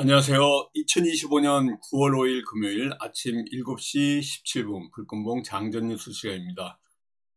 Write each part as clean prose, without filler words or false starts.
안녕하세요. 2025년 9월 5일 금요일 아침 7시 17분 불금봉 장전 뉴스 시간입니다.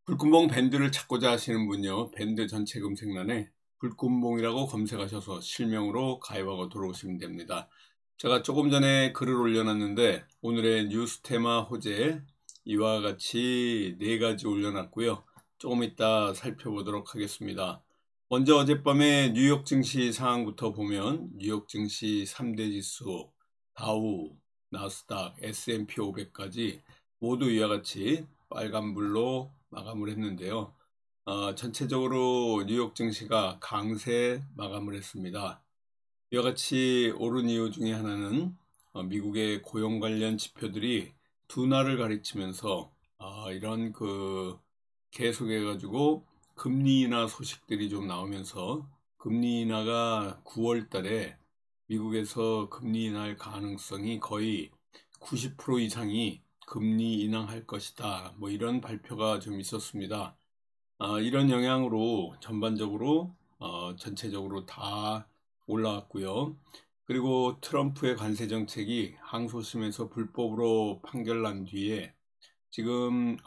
불금봉 밴드를 찾고자 하시는 분요, 밴드 전체 검색란에 불금봉이라고 검색하셔서 실명으로 가입하고 들어오시면 됩니다. 제가 조금 전에 글을 올려놨는데 오늘의 뉴스 테마 호재 이와 같이 4가지 올려놨고요. 조금 이따 살펴보도록 하겠습니다. 먼저 어젯밤에 뉴욕 증시 상황부터 보면 뉴욕 증시 3대 지수, 다우, 나스닥, S&P 500까지 모두 이와 같이 빨간불로 마감을 했는데요. 전체적으로 뉴욕 증시가 강세 마감을 했습니다. 이와 같이 오른 이유 중에 하나는 미국의 고용 관련 지표들이 둔화를 가리키면서 이런 계속해가지고 금리 인하 소식들이 좀 나오면서 금리 인하가 9월 달에 미국에서 금리 인하할 가능성이 거의 90% 이상이 금리 인하할 것이다. 뭐 이런 발표가 좀 있었습니다. 이런 영향으로 전반적으로 전체적으로 다 올라왔고요. 그리고 트럼프의 관세 정책이 항소심에서 불법으로 판결난 뒤에 지금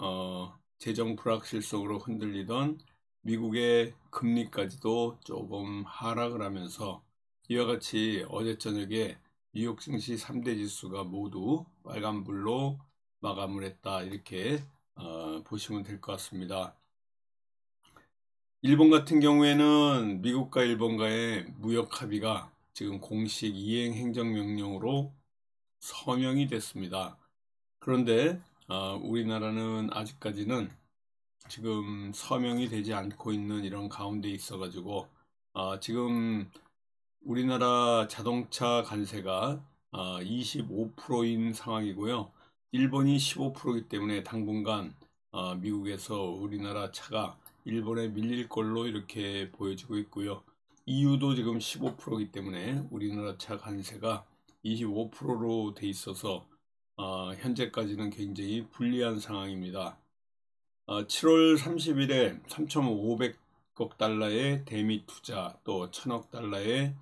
재정 불확실성으로 흔들리던 미국의 금리까지도 조금 하락을 하면서 이와 같이 어제 저녁에 뉴욕 증시 3대 지수가 모두 빨간불로 마감을 했다, 이렇게 보시면 될 것 같습니다. 일본 같은 경우에는 미국과 일본과의 무역 합의가 지금 공식 이행 행정명령으로 서명이 됐습니다. 그런데 우리나라는 아직까지는 지금 서명이 되지 않고 있는 이런 가운데 있어가지고 지금 우리나라 자동차 관세가 25%인 상황이고요. 일본이 15%이기 때문에 당분간 미국에서 우리나라 차가 일본에 밀릴 걸로 이렇게 보여지고 있고요. EU도 지금 15%이기 때문에 우리나라 차 관세가 25%로 돼 있어서 현재까지는 굉장히 불리한 상황입니다. 7월 30일에 3,500억 달러의 대미 투자, 또 1,000억 달러의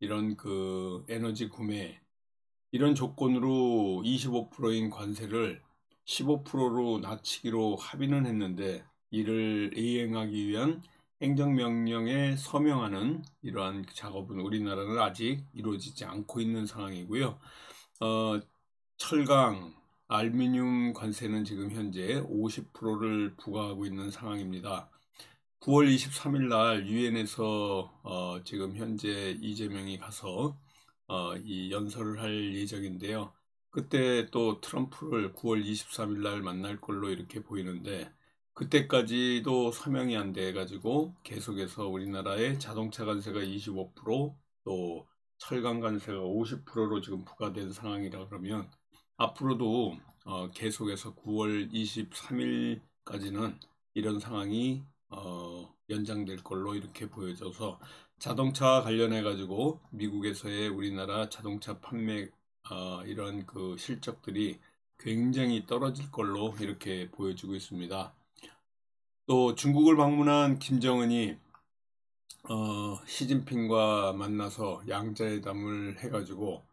이런 에너지 구매, 이런 조건으로 25%인 관세를 15%로 낮추기로 합의는 했는데 이를 이행하기 위한 행정명령에 서명하는 이러한 작업은 우리나라는 아직 이루어지지 않고 있는 상황이고요. 철강, 알루미늄 관세는 지금 현재 50%를 부과하고 있는 상황입니다. 9월 23일 날 유엔에서 지금 현재 이재명이 가서 이 연설을 할 예정인데요. 그때 또 트럼프를 9월 23일 날 만날 걸로 이렇게 보이는데 그때까지도 서명이 안 돼 가지고 계속해서 우리나라의 자동차 관세가 25%, 또 철강 관세가 50%로 지금 부과된 상황이라 그러면 앞으로도 계속해서 9월 23일까지는 이런 상황이 연장될 걸로 이렇게 보여져서 자동차 관련해 가지고 미국에서의 우리나라 자동차 판매 이런 실적들이 굉장히 떨어질 걸로 이렇게 보여지고 있습니다. 또 중국을 방문한 김정은이 시진핑과 만나서 양자회담을 해가지고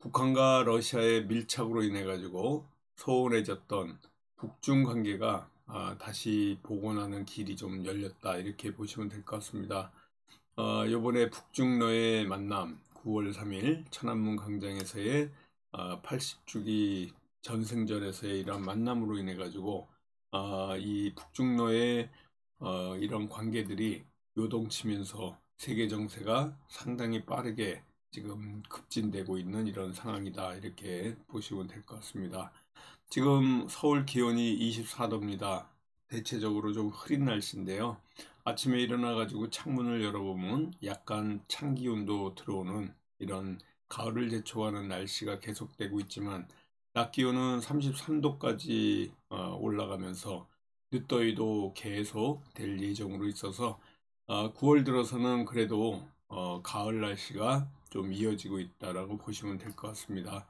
북한과 러시아의 밀착으로 인해 가지고 소원해졌던 북중 관계가 다시 복원하는 길이 좀 열렸다, 이렇게 보시면 될 것 같습니다. 이번에 북중러의 만남 9월 3일 천안문 광장에서의 80주기 전승절에서의 이런 만남으로 인해 가지고 이 북중러의 이런 관계들이 요동치면서 세계 정세가 상당히 빠르게 지금 급진되고 있는 이런 상황이다, 이렇게 보시면 될 것 같습니다. 지금 서울 기온이 24도입니다. 대체적으로 좀 흐린 날씨인데요. 아침에 일어나 가지고 창문을 열어보면 약간 찬 기온도 들어오는 이런 가을을 제초하는 날씨가 계속되고 있지만 낮 기온은 33도까지 올라가면서 늦더위도 계속 될 예정으로 있어서 9월 들어서는 그래도 가을 날씨가 좀 이어지고 있다라고 보시면 될 것 같습니다.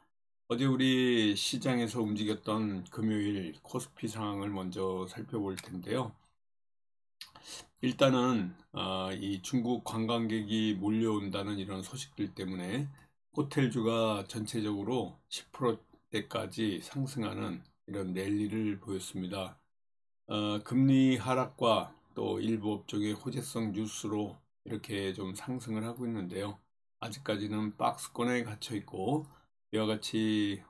어제 우리 시장에서 움직였던 금요일 코스피 상황을 먼저 살펴볼 텐데요. 일단은 이 중국 관광객이 몰려온다는 이런 소식들 때문에 호텔주가 전체적으로 10%대까지 상승하는 이런 랠리를 보였습니다. 금리 하락과 또 일부 업종의 호재성 뉴스로 이렇게 좀 상승을 하고 있는데요. 아직까지는 박스권에 갇혀 있고 이와 같이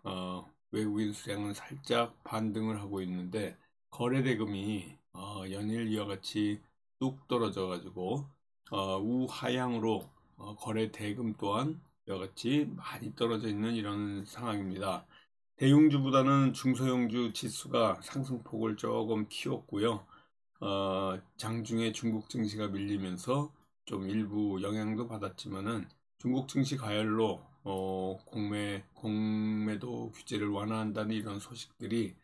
외국인 수량은 살짝 반등을 하고 있는데 거래 대금이 연일 이와 같이 뚝 떨어져 가지고 우하향으로 거래 대금 또한 이와 같이 많이 떨어져 있는 이런 상황입니다. 대형주보다는 중소형주 지수가 상승폭을 조금 키웠고요. 장중에 중국 증시가 밀리면서 좀 일부 영향도 받았지만은 중국 증시 가열로 공매도 규제를 완화한다는 이런 소식들이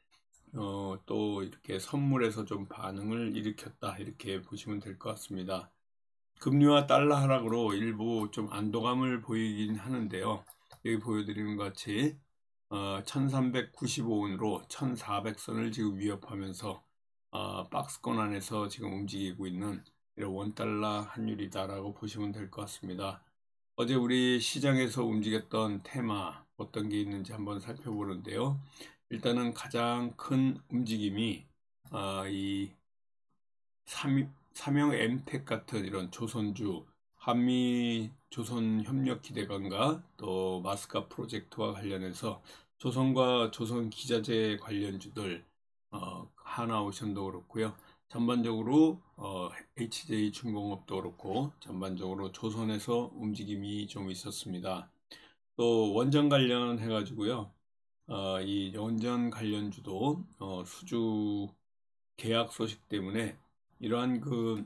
또 이렇게 선물에서 좀 반응을 일으켰다 이렇게 보시면 될 것 같습니다. 금리와 달러 하락으로 일부 좀 안도감을 보이긴 하는데요. 여기 보여드리는 것 같이 1395원으로 1400선을 지금 위협하면서 박스권 안에서 지금 움직이고 있는 이런 원달러 환율이다라고 보시면 될 것 같습니다. 어제 우리 시장에서 움직였던 테마 어떤 게 있는지 한번 살펴보는데요. 일단은 가장 큰 움직임이 이 삼형 엠텍 같은 이런 조선주, 한미 조선 협력 기대감과 또 마스카 프로젝트와 관련해서 조선과 조선 기자재 관련주들 하나오션도 그렇고요. 전반적으로 HJ 중공업도 그렇고 전반적으로 조선에서 움직임이 좀 있었습니다. 또 원전 관련해 가지고요. 이 원전 관련주도 수주 계약 소식 때문에 이러한 그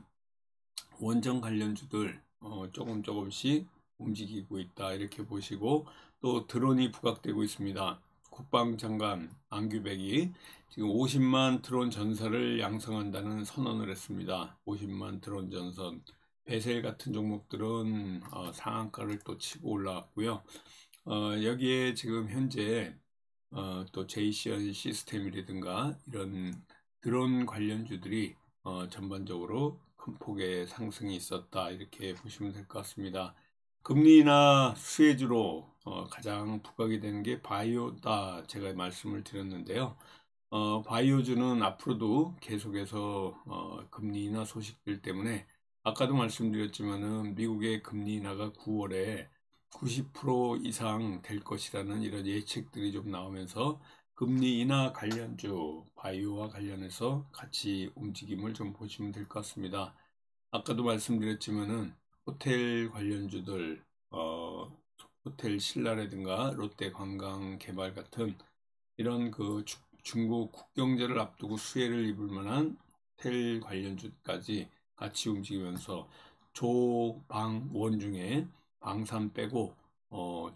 원전 관련주들 조금씩 움직이고 있다 이렇게 보시고, 또 드론이 부각되고 있습니다. 국방장관 안규백이 지금 50만 드론 전사를 양성한다는 선언을 했습니다. 50만 드론 전선, 베셀 같은 종목들은 상한가를 또 치고 올라왔고요. 여기에 지금 현재 또 제이시언 시스템이라든가 이런 드론 관련주들이 전반적으로 큰 폭의 상승이 있었다 이렇게 보시면 될 것 같습니다. 금리나 수혜주로 가장 부각이 되는 게 바이오다 제가 말씀을 드렸는데요. 바이오주는 앞으로도 계속해서 금리 인하 소식들 때문에 아까도 말씀드렸지만은 미국의 금리 인하가 9월에 90% 이상 될 것이라는 이런 예측들이 좀 나오면서 금리 인하 관련주 바이오와 관련해서 같이 움직임을 좀 보시면 될 것 같습니다. 아까도 말씀드렸지만은 호텔 관련주들 호텔 신라라든가 롯데 관광개발 같은 이런 그 중국 국경제를 앞두고 수혜를 입을 만한 호텔 관련주까지 같이 움직이면서 조방원 중에 방산 빼고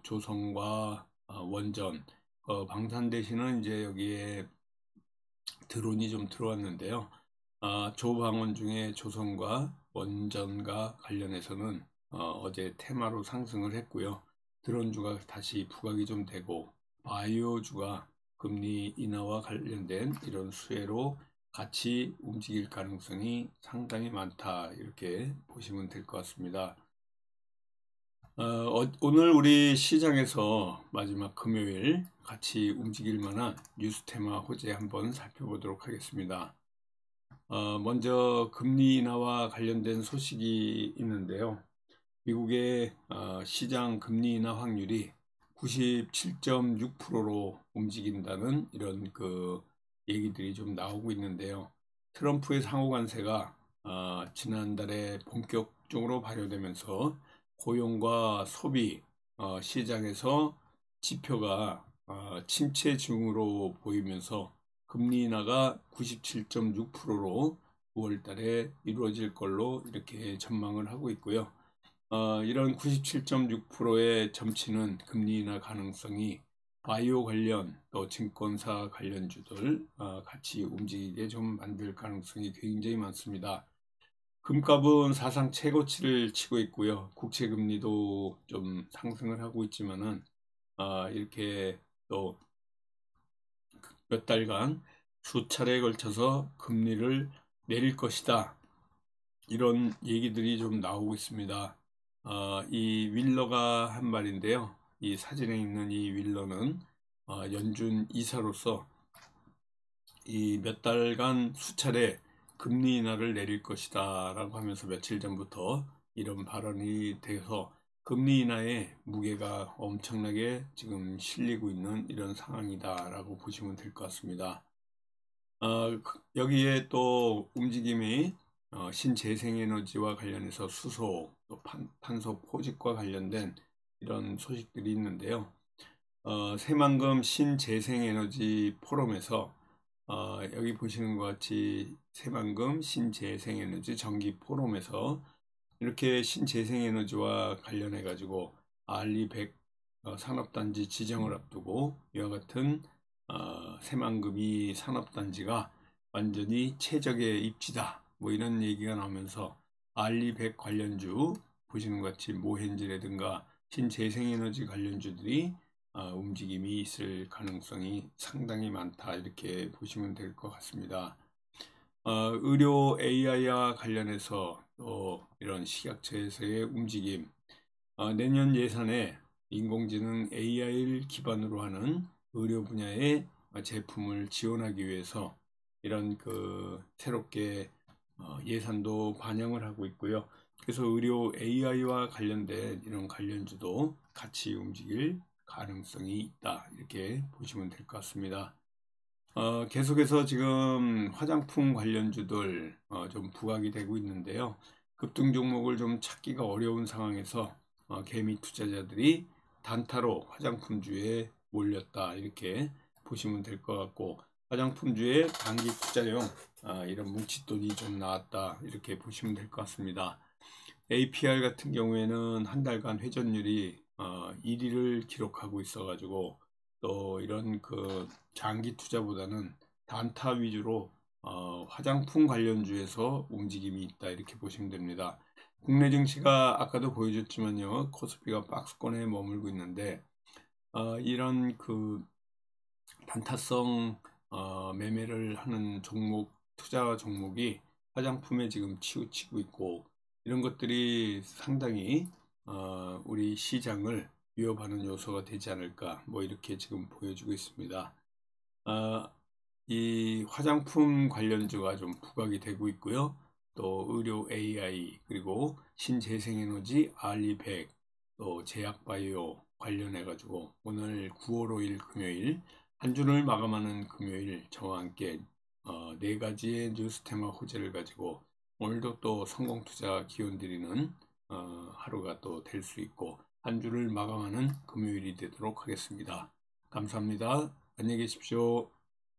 조선과 원전, 방산 대신은 이제 여기에 드론이 좀 들어왔는데요. 조방원 중에 조선과 원전과 관련해서는 어제 테마로 상승을 했고요. 드론주가 다시 부각이 좀 되고, 바이오주가 금리 인하와 관련된 이런 수혜로 같이 움직일 가능성이 상당히 많다 이렇게 보시면 될 것 같습니다. 오늘 우리 시장에서 마지막 금요일 같이 움직일 만한 뉴스 테마 호재 한번 살펴보도록 하겠습니다. 먼저 금리 인하와 관련된 소식이 있는데요. 미국의 시장 금리 인하 확률이 97.6%로 움직인다는 이런 그 얘기들이 좀 나오고 있는데요. 트럼프의 상호 관세가 지난달에 본격적으로 발효되면서 고용과 소비 시장에서 지표가 침체 중으로 보이면서 금리 인하가 97.6%로 9월 달에 이루어질 걸로 이렇게 전망을 하고 있고요. 이런 97.6%의 점치는 금리 인하 가능성이 바이오 관련 또 증권사 관련주들 같이 움직이게 좀 만들 가능성이 굉장히 많습니다. 금값은 사상 최고치를 치고 있고요. 국채 금리도 좀 상승을 하고 있지만은 이렇게 또 몇 달간 수차례에 걸쳐서 금리를 내릴 것이다 이런 얘기들이 좀 나오고 있습니다. 이 윌러가 한 말인데요. 이 사진에 있는 이 윌러는 연준 이사로서 이 몇 달간 수차례 금리 인하를 내릴 것이다 라고 하면서 며칠 전부터 이런 발언이 돼서 금리 인하의 무게가 엄청나게 지금 실리고 있는 이런 상황이다 라고 보시면 될 것 같습니다. 여기에 또 움직임이 신재생에너지와 관련해서 수소, 또 탄소 포집과 관련된 이런 소식들이 있는데요. 새만금 신재생에너지 포럼에서 여기 보시는 것 같이 새만금 신재생에너지 정기 포럼에서 이렇게 신재생에너지와 관련해 가지고 RE100 산업단지 지정을 앞두고 이와 같은 새만금이 산업단지가 완전히 최적의 입지다 뭐 이런 얘기가 나오면서 RE100 관련주 보시는 것 같이 모헨지라든가 신재생에너지 관련주들이 움직임이 있을 가능성이 상당히 많다 이렇게 보시면 될 것 같습니다. 의료 AI와 관련해서 또 이런 식약처에서의 움직임, 내년 예산에 인공지능 AI를 기반으로 하는 의료 분야의 제품을 지원하기 위해서 이런 새롭게 예산도 반영을 하고 있고요. 그래서 의료 AI와 관련된 이런 관련주도 같이 움직일 가능성이 있다 이렇게 보시면 될 것 같습니다. 계속해서 지금 화장품 관련주들 좀 부각이 되고 있는데요. 급등 종목을 좀 찾기가 어려운 상황에서 개미 투자자들이 단타로 화장품주에 몰렸다 이렇게 보시면 될 것 같고, 화장품주에 단기 투자용 이런 뭉칫돈이 좀 나왔다 이렇게 보시면 될 것 같습니다. APR 같은 경우에는 한 달간 회전율이 1위를 기록하고 있어 가지고 또 이런 장기 투자보다는 단타 위주로 화장품 관련주에서 움직임이 있다 이렇게 보시면 됩니다. 국내 증시가 아까도 보여줬지만요, 코스피가 박스권에 머물고 있는데 이런 단타성 매매를 하는 투자 종목이 화장품에 지금 치우치고 있고, 이런 것들이 상당히 우리 시장을 위협하는 요소가 되지 않을까 뭐 이렇게 지금 보여주고 있습니다. 이 화장품 관련주가 좀 부각이 되고 있고요. 또 의료 AI 그리고 신재생에너지 RE100 또 제약바이오 관련해 가지고 오늘 9월 5일 금요일 한 주를 마감하는 금요일 저와 함께 네 가지의 뉴스테마 호재를 가지고 오늘도 또 성공투자 기원 드리는 하루가 또 될 수 있고 한 주를 마감하는 금요일이 되도록 하겠습니다. 감사합니다. 안녕히 계십시오.